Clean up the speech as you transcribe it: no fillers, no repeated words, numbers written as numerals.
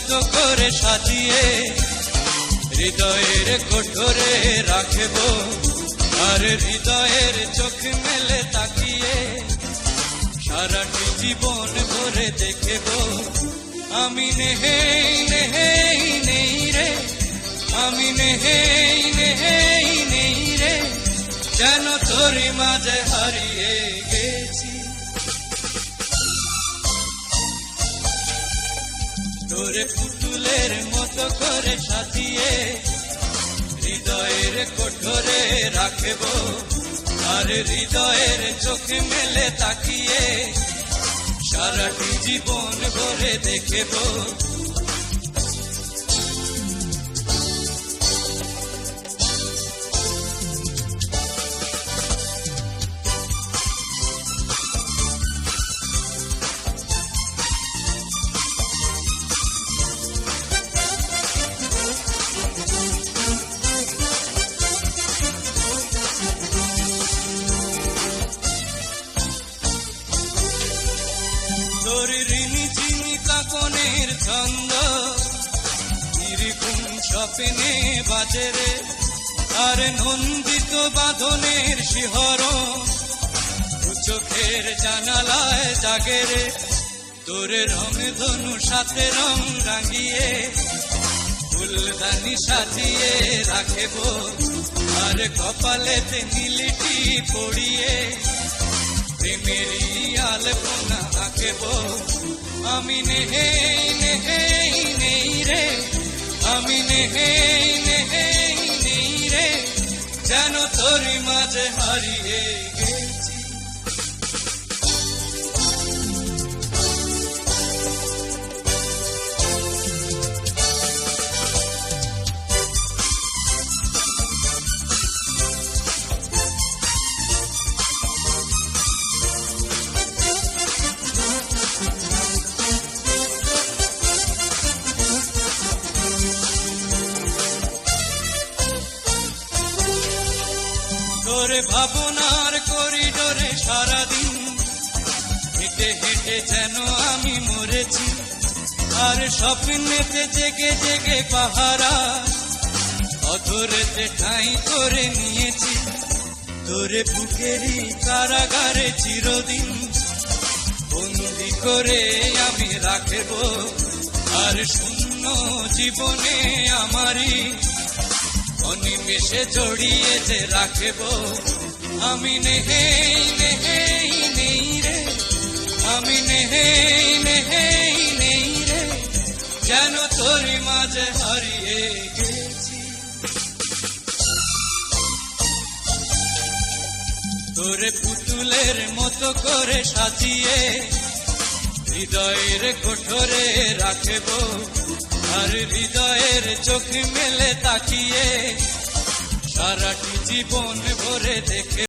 মতো করে সাজিয়ে হৃদয়ের কোঠরে রাখব, আর হৃদয়ের চোখ মেলে তাকিয়ে সারাটি জীবন ভরে দেখব। আমি নেই নেই নেই রে, আমি নেই নেই নেই রে, যেন তোর মাঝে হারিয়ে গেছি। তোরে পুতুলের মতো করে সাজিয়ে হৃদয়ের কোঠরে রাখব, আর হৃদয়ের চোখ মেলে তাকিয়ে সারাটি জীবন ভরে দেখব। তোর ঋণী চিনি কাকনের ছন্দ নির্গুণ স্বপ্নে বাজে রে, আর নন্দিত বাঁধনের শিহরণ চোখের জানালায় জাগে রে। তোর রং ধনু সাথে রং রাঙিয়ে ফুলদানি সাজিয়ে রাখব, আর কপালেতে নীলটি পড়িয়ে প্রেমেরই আলপনা আঁকব। আমি নেই নেই নেই রে, আমি নেই নেই নেই রে, যেন তোর মাঝে হারিয়ে গেছি। তোর ভাবনার করিডোরে সারাদিন হেঁটে হেঁটে যেন আমি মরেছি, আর স্বপ্নেতে জেগে জেগে পাহারা অধরেতে ঠাঁই করে নিয়েছি। তোরে বুকেরই কারাগারে চিরদিন বন্দি করে আমি রাখব, আর শূন্য জীবনে আমারই অনিমেষে জড়িয়ে যে রাখব। আমি নেই নেই নেই রে, আমি নেই নেই নেই রে, যেন তোর মাঝে হারিয়ে গেছি। তোরে পুতুলের মতো করে সাজিয়ে হৃদয়ের কোঠরে রাখব, আর হৃদয়ের চোখ মেলে তাকিয়ে সারাটি জীবন ভরে দেখে